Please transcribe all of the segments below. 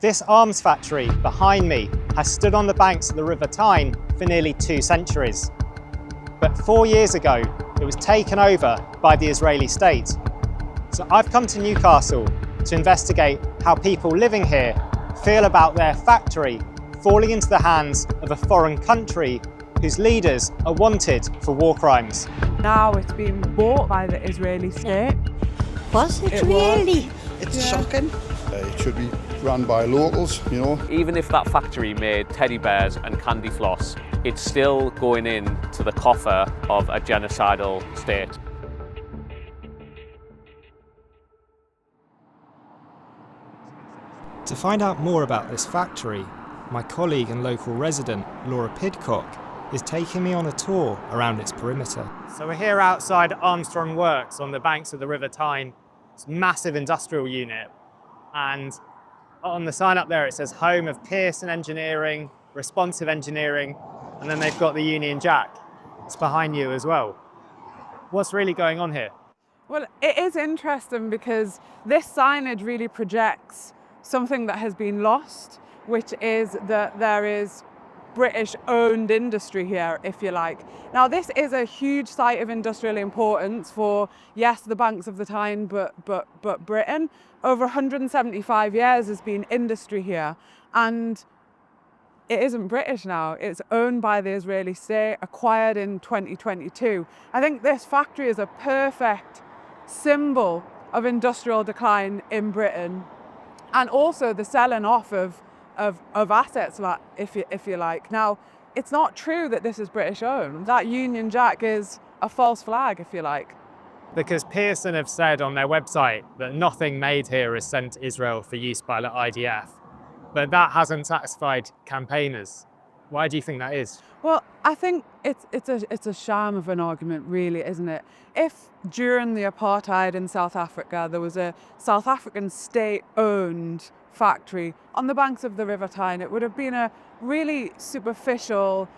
This arms factory behind me has stood on the banks of the River Tyne for nearly 2 centuries. But 4 years ago, it was taken over by the Israeli state. So I've come to Newcastle to investigate how people living here feel about their factory falling into the hands of a foreign country whose leaders are wanted for war crimes. Now it's been bought by the Israeli state. Was it really? It's shocking. It should be run by locals, you know. Even if that factory made teddy bears and candy floss, it's still going into the coffer of a genocidal state. To find out more about this factory, my colleague and local resident, Laura Pidcock, is taking me on a tour around its perimeter. So we're here outside Armstrong Works on the banks of the River Tyne. It's a massive industrial unit. And on the sign up there it says home of Pearson Engineering, responsive engineering, and then they've got the Union Jack. It's behind you as well. What's really going on here? Well, it is interesting because this signage really projects something that has been lost, which is that there is British-owned industry here, if you like. Now, this is a huge site of industrial importance for, yes, the banks of the Tyne, but Britain. Over 175 years has been industry here, and it isn't British now. It's owned by the Israeli state, acquired in 2022. I think this factory is a perfect symbol of industrial decline in Britain, and also the selling off of assets, if you like. Now, it's not true that this is British owned. That Union Jack is a false flag, if you like. Because Pearson have said on their website that nothing made here is sent to Israel for use by the IDF. But that hasn't satisfied campaigners. Why do you think that is? Well, I think it's a sham of an argument, really, isn't it? If during the apartheid in South Africa there was a South African state-owned factory on the banks of the River Tyne, it would have been a really superficial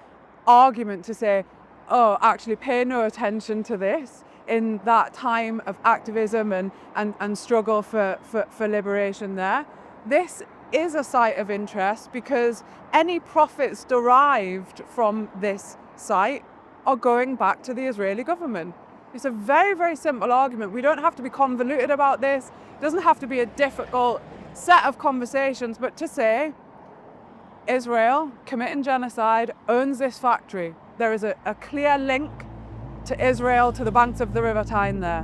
argument to say, oh, actually pay no attention to this in that time of activism and struggle for liberation there. This is a site of interest because any profits derived from this site are going back to the Israeli government. It's a very, very simple argument. We don't have to be convoluted about this. It doesn't have to be a difficult set of conversations, but to say Israel committing genocide owns this factory. There is a clear link to Israel, to the banks of the River Tyne there.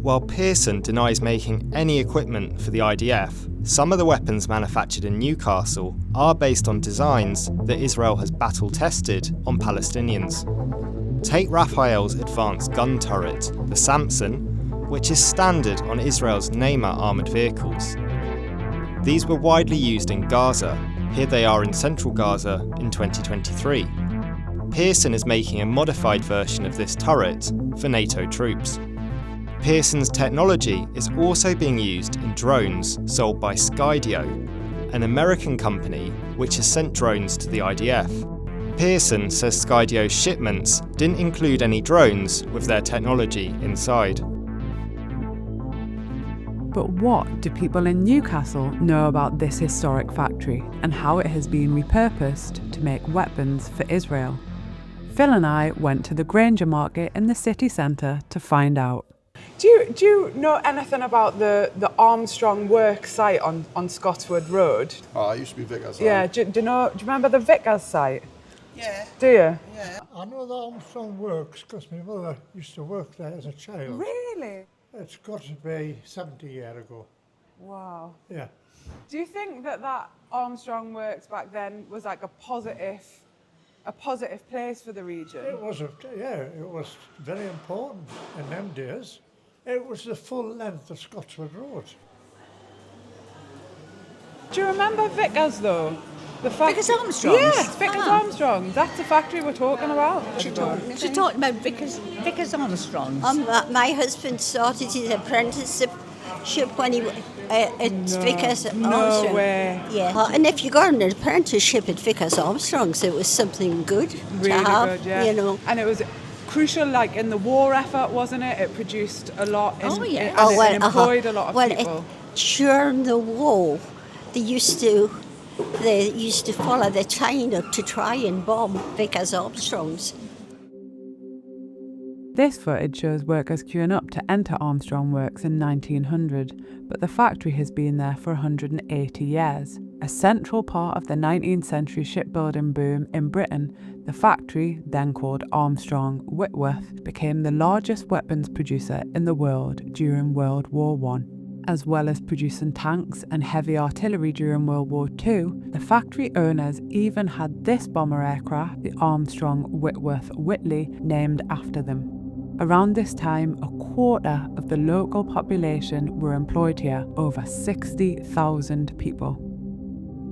While Pearson denies making any equipment for the IDF, some of the weapons manufactured in Newcastle are based on designs that Israel has battle-tested on Palestinians. Take Rafael's advanced gun turret, the Samson, which is standard on Israel's Neymar armoured vehicles. These were widely used in Gaza. Here they are in central Gaza in 2023. Pearson is making a modified version of this turret for NATO troops. Pearson's technology is also being used in drones sold by Skydio, an American company which has sent drones to the IDF. Pearson says Skydio's shipments didn't include any drones with their technology inside. But what do people in Newcastle know about this historic factory and how it has been repurposed to make weapons for Israel? Phil and I went to the Granger Market in the city centre to find out. Do you know anything about the Armstrong Works site on Scotswood Road? Oh, it used to be Vickers. Yeah, do you remember the Vickers site? Yeah. Do you? Yeah. I know the Armstrong Works because my mother used to work there as a child. Really? It's got to be 70 years ago. Wow. Yeah. Do you think that Armstrong Works back then was like a positive place for the region? It was, it was very important in them days. It was the full length of Scotswood Road. Do you remember Vickers though? Vickers Armstrong? Yes, Vickers Armstrong. That's the factory we're talking about. She's talking about Vickers Armstrong. My husband started his apprenticeship when he at Vickers Armstrong. No way. Yeah, and if you got an apprenticeship at Vickers Armstrong's, it was something good really to have, good, yeah. You know. And it was crucial, like in the war effort, wasn't it? It produced a lot. It employed a lot of people. During the war, They used to follow the train up to try and bomb Vickers Armstrongs. This footage shows workers queuing up to enter Armstrong Works in 1900, but the factory has been there for 180 years. A central part of the 19th century shipbuilding boom in Britain, the factory, then called Armstrong Whitworth, became the largest weapons producer in the world during World War I. As well as producing tanks and heavy artillery during World War II, the factory owners even had this bomber aircraft, the Armstrong Whitworth Whitley, named after them. Around this time, a quarter of the local population were employed here, over 60,000 people.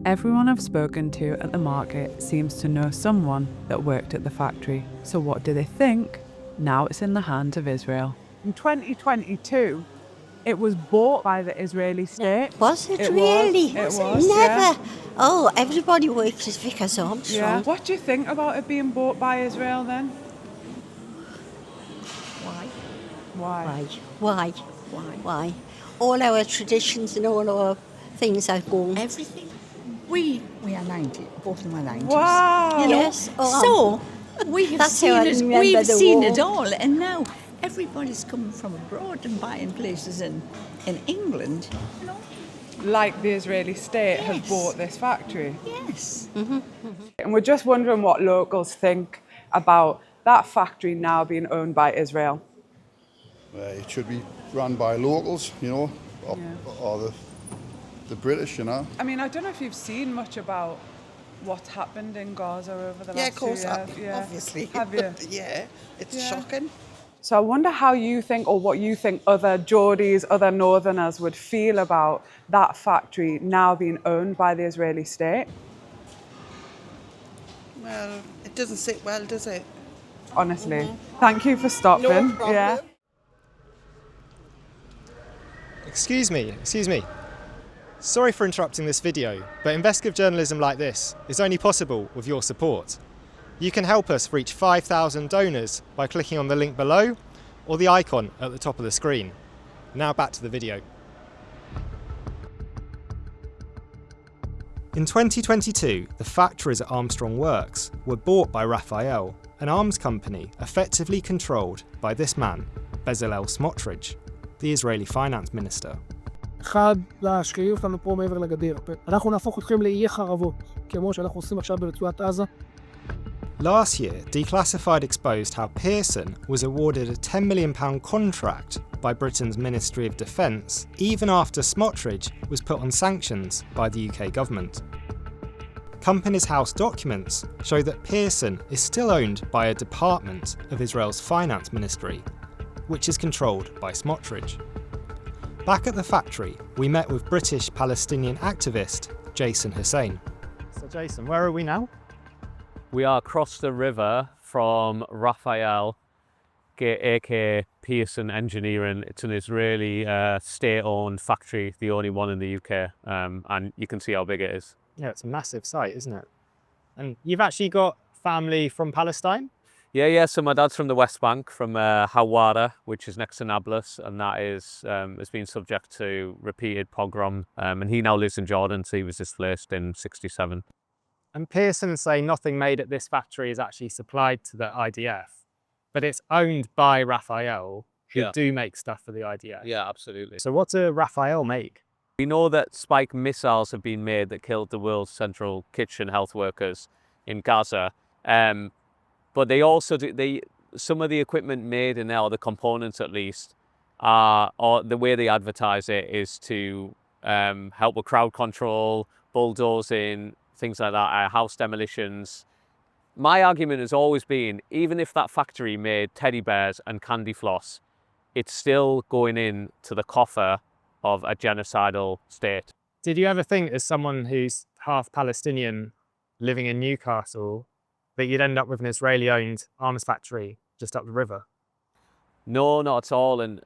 Everyone I've spoken to at the market seems to know someone that worked at the factory. So what do they think? Now it's in the hands of Israel. In 2022, it was bought by the Israeli state. Was it really? It was. Never. Yeah. Oh, everybody worked at Vickers Armstrong. Yeah. What do you think about it being bought by Israel then? Why? Why? All our traditions and all our things are gone. Everything. We are 90, both of my 90s. Wow. You know? Yes. Oh, So we have that's how I remember we've the seen war. it all, and now everybody's coming from abroad and buying places in England. You know? Like the Israeli state has Yes. bought this factory. Yes. And we're just wondering what locals think about that factory now being owned by Israel. It should be run by locals, or the British, I mean, I don't know if you've seen much about what's happened in Gaza over the last 2 years. Yeah, of course, obviously. Have you? Yeah, it's Yeah. shocking. So I wonder how you think, or what you think other Geordies, other Northerners would feel about that factory now being owned by the Israeli state. Well, it doesn't sit well, does it? Honestly. Thank you for stopping. No problem. Yeah. Excuse me. Sorry for interrupting this video, but investigative journalism like this is only possible with your support. You can help us reach 5,000 donors by clicking on the link below or the icon at the top of the screen. Now back to the video. In 2022, the factories at Armstrong Works were bought by Rafael, an arms company effectively controlled by this man, Bezalel Smotrich, the Israeli finance minister. אחד, להשקיעים אותנו פה מעבר לגדר. אנחנו נהפוך אתכם לאיי חרבות, כמו שאנחנו עושים עכשיו ברצועת עזה. Last year, Declassified exposed how Pearson was awarded a £10 million contract by Britain's Ministry of Defence, even after Smotrich was put on sanctions by the UK government. Companies House documents show that Pearson is still owned by a department of Israel's finance ministry, which is controlled by Smotrich. Back at the factory, we met with British-Palestinian activist Jason Hussein. So Jason, where are we now? We are across the river from Rafael, aka Pearson Engineering. It's an Israeli state-owned factory, the only one in the UK, and you can see how big it is. Yeah, it's a massive site, isn't it? And you've actually got family from Palestine? Yeah. So my dad's from the West Bank, from Hawara, which is next to Nablus, and that is has been subject to repeated pogrom. And he now lives in Jordan, so he was displaced in '67. And Pearson say nothing made at this factory is actually supplied to the IDF, but it's owned by Rafael, who do make stuff for the IDF. Yeah, absolutely. So what do Rafael make? We know that spike missiles have been made that killed the world's central kitchen health workers in Gaza. But they also do, some of the equipment made in there, or the components at least, or the way they advertise it is to help with crowd control, bulldozing, things like that, house demolitions. My argument has always been, even if that factory made teddy bears and candy floss, it's still going in to the coffer of a genocidal state. Did you ever think, as someone who's half Palestinian living in Newcastle, that you'd end up with an Israeli-owned arms factory just up the river? No, not at all. And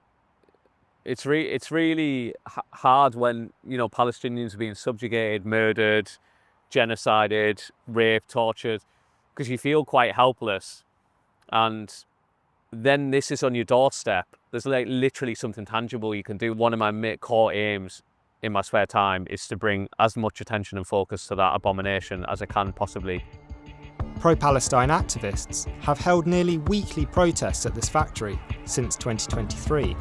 it's really hard when, you know, Palestinians are being subjugated, murdered, genocided, raped, tortured, because you feel quite helpless. And then this is on your doorstep. There's like literally something tangible you can do. One of my core aims in my spare time is to bring as much attention and focus to that abomination as I can possibly. Pro-Palestine activists have held nearly weekly protests at this factory since 2023,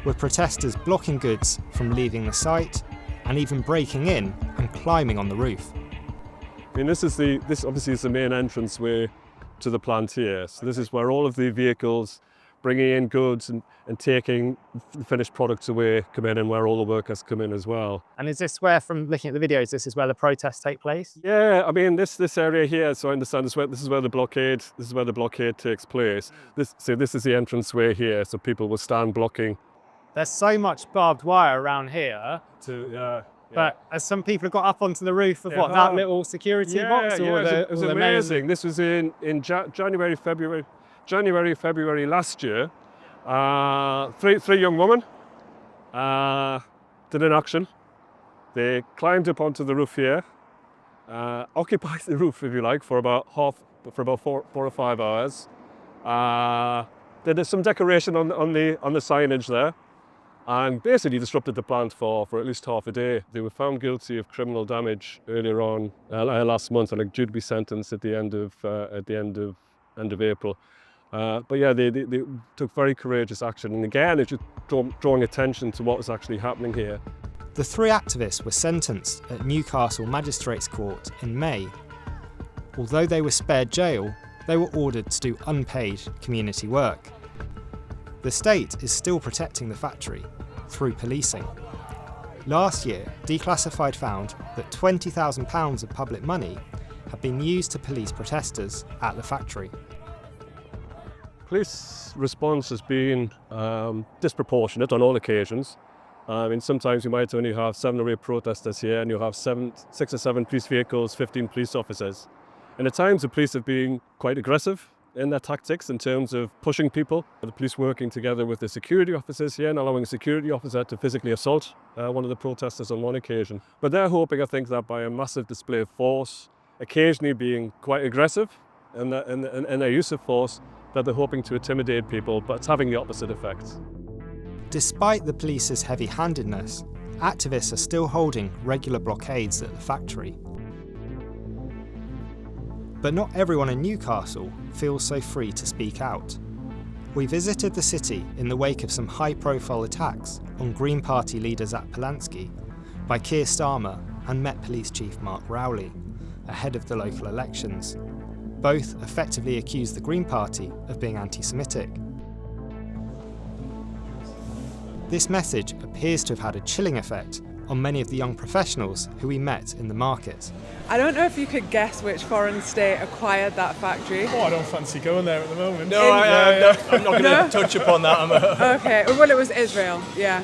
with protesters blocking goods from leaving the site and even breaking in and climbing on the roof. I mean, this obviously is the main entrance way to the plant here. So this is where all of the vehicles bringing in goods and taking the finished products away come in, and where all the workers come in as well. And is this where, from looking at the videos, this is where the protests take place? Yeah, I mean this area here. So I understand this is where the blockade takes place. This is the entrance way here. So people will stand blocking. There's so much barbed wire around here. But as some people have got up onto the roof of that little security box? It was amazing. This was in January, February last year. Three young women did an action. They climbed up onto the roof here, occupied the roof, if you like, for about 4 or 5 hours. They did some decoration on the signage there, and basically disrupted the plant for at least half a day. They were found guilty of criminal damage earlier on last month, and are due to be sentenced at the end of April. But yeah, they took very courageous action, and again, it's just drawing attention to what was actually happening here. The 3 activists were sentenced at Newcastle Magistrates Court in May. Although they were spared jail, they were ordered to do unpaid community work. The state is still protecting the factory through policing. Last year, Declassified found that £20,000 of public money had been used to police protesters at the factory. Police response has been disproportionate on all occasions. I mean, sometimes you might only have 7 or 8 protesters here, and you'll have 6 or 7 police vehicles, 15 police officers. And at times, the police have been quite aggressive in their tactics in terms of pushing people. The police working together with the security officers here and allowing a security officer to physically assault one of the protesters on one occasion. But they're hoping, I think, that by a massive display of force, occasionally being quite aggressive in their use of force, that they're hoping to intimidate people, but it's having the opposite effect. Despite the police's heavy-handedness, activists are still holding regular blockades at the factory. But not everyone in Newcastle feels so free to speak out. We visited the city in the wake of some high-profile attacks on Green Party leaders at Polanski by Keir Starmer and Met Police Chief Mark Rowley ahead of the local elections. Both effectively accused the Green Party of being anti-Semitic. This message appears to have had a chilling effect on many of the young professionals who we met in the market. I don't know if you could guess which foreign state acquired that factory. Oh, I don't fancy going there at the moment. No, I'm not going to touch upon that. Okay, well, it was Israel, yeah.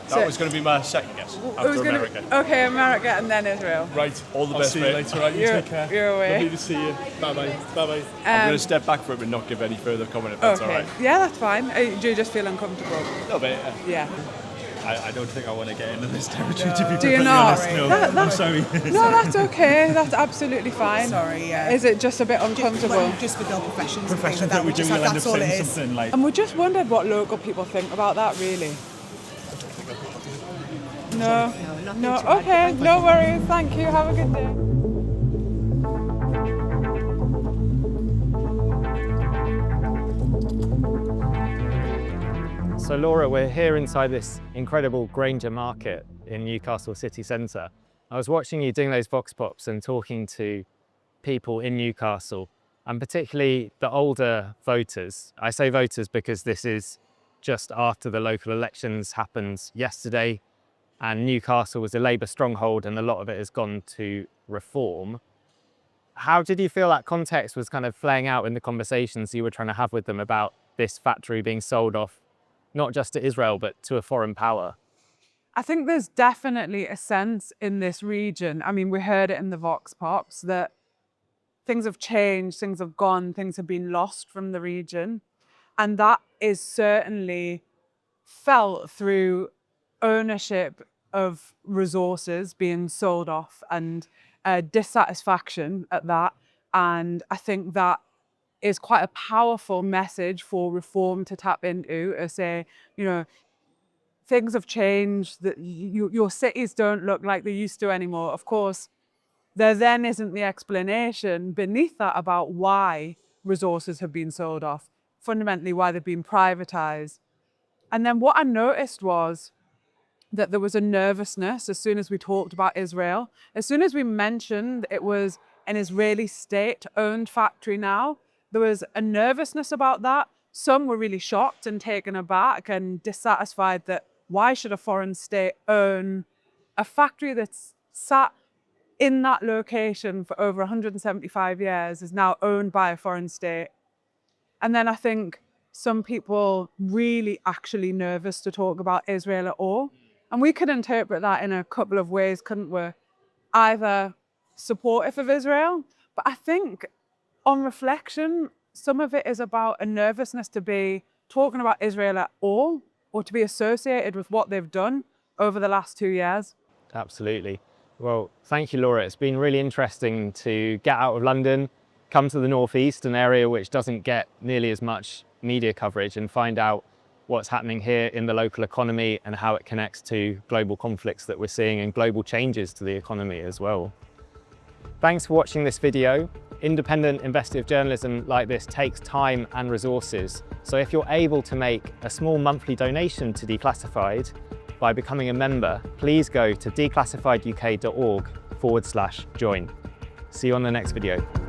That was going to be my second guess, after America. Okay, America and then Israel. Right, all the best, see you later, right? You take care. You're away. Lovely to see you. Bye-bye. Bye-bye. I'm going to step back for it and not give any further comment if that's all right. Yeah, that's fine. Do you just feel uncomfortable? A little bit, yeah. I don't think I want to get into this territory, to be perfectly honest. No, I'm sorry. No, that's okay. That's absolutely fine. Sorry, yeah. Is it just a bit uncomfortable? Just with our professions. Professions that we do, we'll end up saying something like... And we just wondered what local people think about that, really. No. Okay, no worries. Thank you. Have a good day. So Laura, we're here inside this incredible Granger market in Newcastle city centre. I was watching you doing those vox pops and talking to people in Newcastle, and particularly the older voters. I say voters because this is just after the local elections happened yesterday, and Newcastle was a Labour stronghold and a lot of it has gone to Reform. How did you feel that context was kind of playing out in the conversations you were trying to have with them about this factory being sold off, not just to Israel, but to a foreign power? I think there's definitely a sense in this region. I mean, we heard it in the vox pops that things have changed, things have gone, things have been lost from the region. And that is certainly felt through ownership of resources being sold off and dissatisfaction at that. And I think that is quite a powerful message for Reform to tap into, or say, you know, things have changed, that your cities don't look like they used to anymore. Of course, there then isn't the explanation beneath that about why resources have been sold off, fundamentally why they've been privatized. And then what I noticed was that there was a nervousness as soon as we talked about Israel. As soon as we mentioned it was an Israeli state-owned factory now, there was a nervousness about that. Some were really shocked and taken aback and dissatisfied that why should a foreign state own a factory that's sat in that location for over 175 years, is now owned by a foreign state. And then I think some people really actually nervous to talk about Israel at all. And we could interpret that in a couple of ways, couldn't we? Either supportive of Israel, but I think on reflection, some of it is about a nervousness to be talking about Israel at all, or to be associated with what they've done over the last 2 years. Absolutely. Well, thank you, Laura. It's been really interesting to get out of London, come to the Northeast, an area which doesn't get nearly as much media coverage, and find out what's happening here in the local economy and how it connects to global conflicts that we're seeing and global changes to the economy as well. Thanks for watching this video. Independent investigative journalism like this takes time and resources. So if you're able to make a small monthly donation to Declassified by becoming a member, please go to declassifieduk.org/join. See you on the next video.